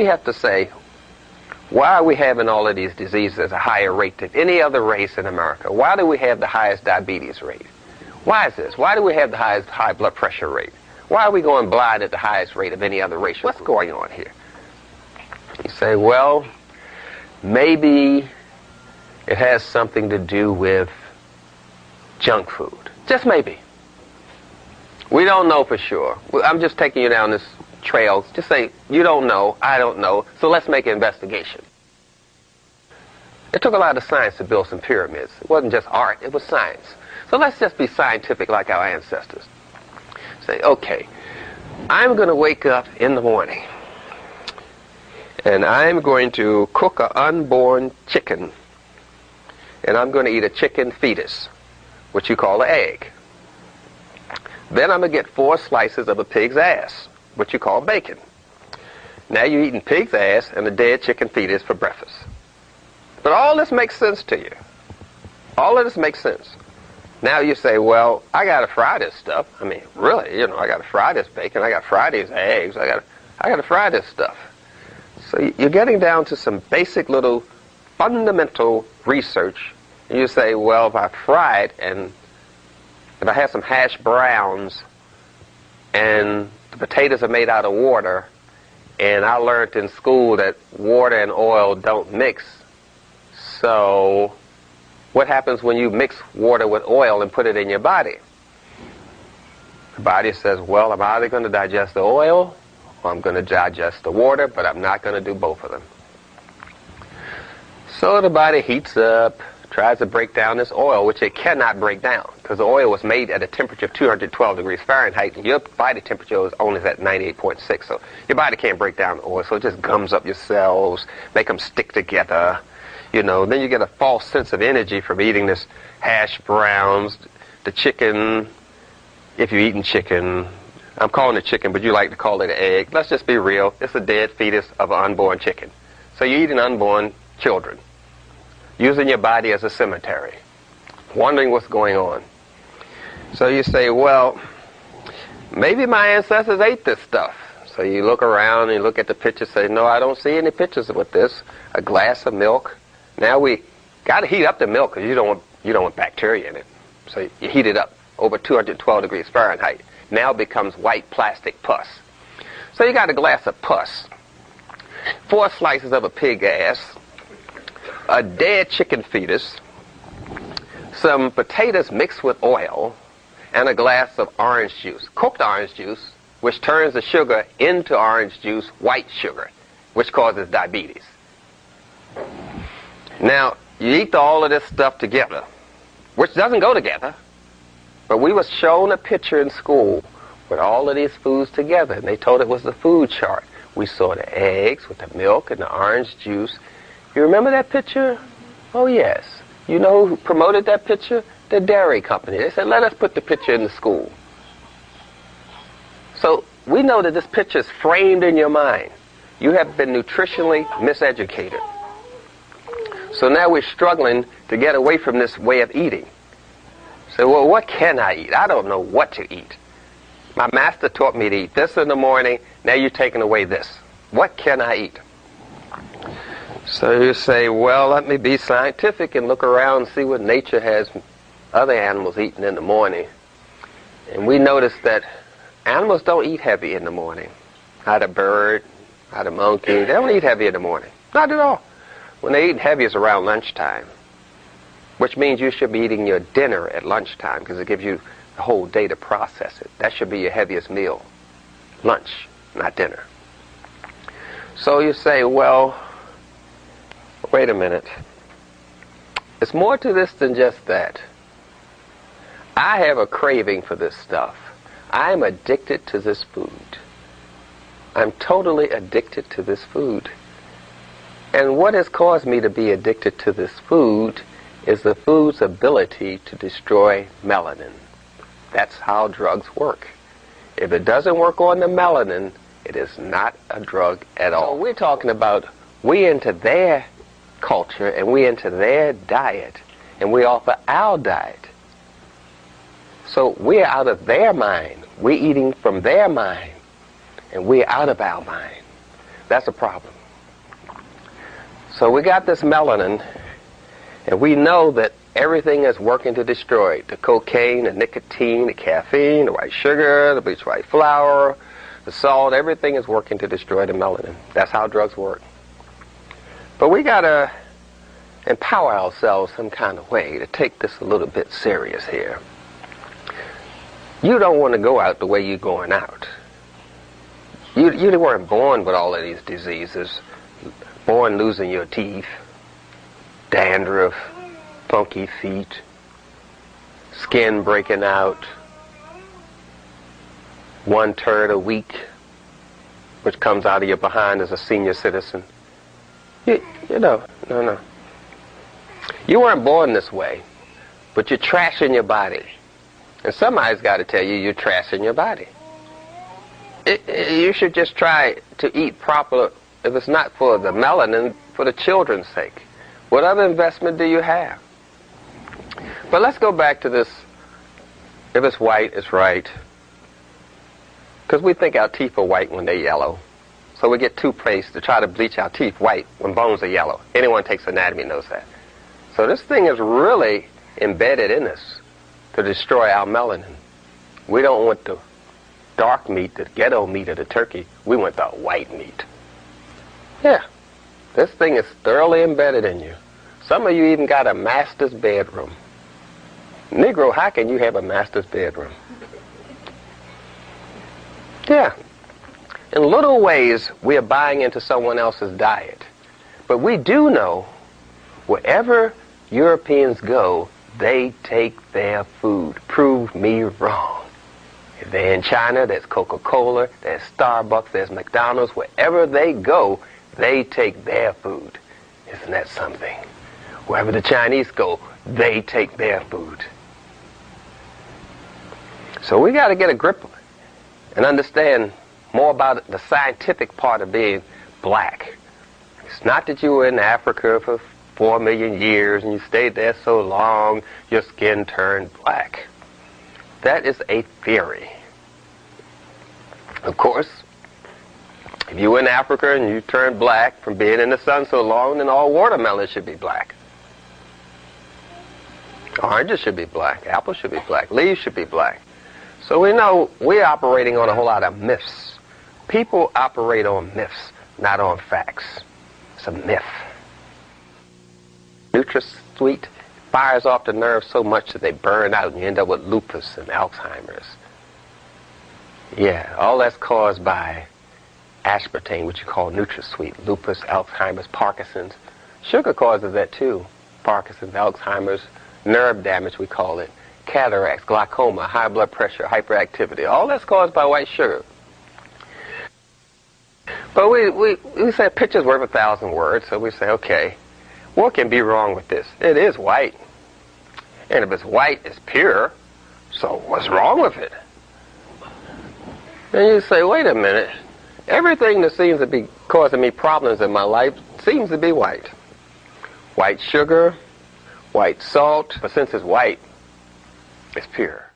We have to say, why are we having all of these diseases at a higher rate than any other race in America? Why do we have the highest diabetes rate? Why is this? Why do we have the highest high blood pressure rate? Why are we going blind at the highest rate of any other race? What's going on here? You say, well, maybe it has something to do with junk food. Just maybe. We don't know for sure. I'm just taking you down this trail. Just say, you don't know, I don't know, so let's make an investigation. It took a lot of science to build some pyramids. It wasn't just art, it was science. So let's just be scientific like our ancestors. Say, okay, I'm going to wake up in the morning and I'm going to cook an unborn chicken, and I'm going to eat a chicken fetus, which you call an egg. Then I'm going to get 4 slices of a pig's ass, which you call bacon. Now you're eating pig's ass and a dead chicken fetus for breakfast. But all this makes sense to you. All of this makes sense. Now you say, well, I got to fry this stuff. I mean, really, you know, I got to fry this bacon. I got to fry these eggs. I got to fry this stuff. So you're getting down to some basic little fundamental research. And you say, well, if I fry it and if I have some hash browns and the potatoes are made out of water, and I learned in school that water and oil don't mix, so what happens when you mix water with oil and put it in your body? The body says, well, I'm either going to digest the oil or I'm going to digest the water, but I'm not going to do both of them. So the body heats up, tries to break down this oil, which it cannot break down, because the oil was made at a temperature of 212 degrees Fahrenheit, and your body temperature is only at 98.6, so your body can't break down the oil, so it just gums up your cells, make them stick together, you know. Then you get a false sense of energy from eating this hash browns, the chicken, if you're eating chicken. I'm calling it chicken, but you like to call it an egg. Let's just be real. It's a dead fetus of an unborn chicken. So you're eating unborn children, using your body as a cemetery, wondering what's going on. So you say, well, maybe my ancestors ate this stuff. So you look around and you look at the pictures, say, no, I don't see any pictures with this. A glass of milk. Now we got to heat up the milk because you don't want bacteria in it. So you heat it up over 212 degrees Fahrenheit. Now it becomes white plastic pus. So you got a glass of pus, 4 slices of a pig ass, a dead chicken fetus, some potatoes mixed with oil, and a glass of orange juice, cooked orange juice, which turns the sugar into orange juice, white sugar, which causes diabetes. Now, you eat all of this stuff together, which doesn't go together, but we was shown a picture in school with all of these foods together, and they told it was the food chart. We saw the eggs with the milk and the orange juice. You remember that picture? Oh, yes. You know who promoted that picture? The dairy company. They said, let us put the picture in the school. So we know that this picture is framed in your mind. You have been nutritionally miseducated. So now we're struggling to get away from this way of eating. So, well, what can I eat? I don't know what to eat. My master taught me to eat this in the morning. Now you're taking away this. What can I eat? So you say, well, let me be scientific and look around and see what nature has other animals eating in the morning. And we notice that animals don't eat heavy in the morning. Not a bird, not a monkey. They don't eat heavy in the morning. Not at all. When they eat heavy is around lunchtime, which means you should be eating your dinner at lunchtime because it gives you the whole day to process it. That should be your heaviest meal. Lunch, not dinner. So you say, well, wait a minute. It's more to this than just that. I have a craving for this stuff. I'm addicted to this food. I'm totally addicted to this food. And what has caused me to be addicted to this food is the food's ability to destroy melanin. That's how drugs work. If it doesn't work on the melanin, it is not a drug at all. So we're talking about we into their culture and we into their diet, and we offer our diet. So we're out of their mind. We're eating from their mind, and we're out of our mind. That's a problem. So we got this melanin, and we know that everything is working to destroy it. The cocaine, the nicotine, the caffeine, the white sugar, the bleached white flour, the salt, everything is working to destroy the melanin. That's how drugs work. But we got to empower ourselves some kind of way to take this a little bit serious here. You don't want to go out the way you're going out. You weren't born with all of these diseases, born losing your teeth, dandruff, funky feet, skin breaking out, 1 turd a week, which comes out of your behind as a senior citizen. You know, no. You weren't born this way, but you're trashing your body. And somebody's got to tell you you're trashing your body. You should just try to eat proper, if it's not for the melanin, for the children's sake. What other investment do you have? But let's go back to this, if it's white, it's right. Because we think our teeth are white when they're yellow. So we get toothpaste to try to bleach our teeth white when bones are yellow. Anyone takes anatomy knows that. So this thing is really embedded in us to destroy our melanin. We don't want the dark meat, the ghetto meat of the turkey. We want the white meat. Yeah, this thing is thoroughly embedded in you. Some of you even got a master's bedroom. Negro, how can you have a master's bedroom? Yeah. In little ways, we are buying into someone else's diet. But we do know wherever Europeans go, they take their food. Prove me wrong. If they're in China, there's Coca-Cola, there's Starbucks, there's McDonald's. Wherever they go, they take their food. Isn't that something? Wherever the Chinese go, they take their food. So we got to get a grip and understand more about the scientific part of being black. It's not that you were in Africa for 4 million years and you stayed there so long your skin turned black. That is a theory. Of course, if you were in Africa and you turned black from being in the sun so long, then all watermelons should be black. Oranges should be black. Apples should be black. Leaves should be black. So we know we're operating on a whole lot of myths. People operate on myths, not on facts. It's a myth. NutraSweet fires off the nerves so much that they burn out and you end up with lupus and Alzheimer's. Yeah, all that's caused by aspartame, which you call NutraSweet. Lupus, Alzheimer's, Parkinson's. Sugar causes that too. Parkinson's, Alzheimer's, nerve damage, we call it. Cataracts, glaucoma, high blood pressure, hyperactivity. All that's caused by white sugar. But we say a picture's worth 1,000 words, so we say, okay, what can be wrong with this? It is white. And if it's white, it's pure. So what's wrong with it? And you say, wait a minute. Everything that seems to be causing me problems in my life seems to be white. White sugar, white salt, but since it's white, it's pure.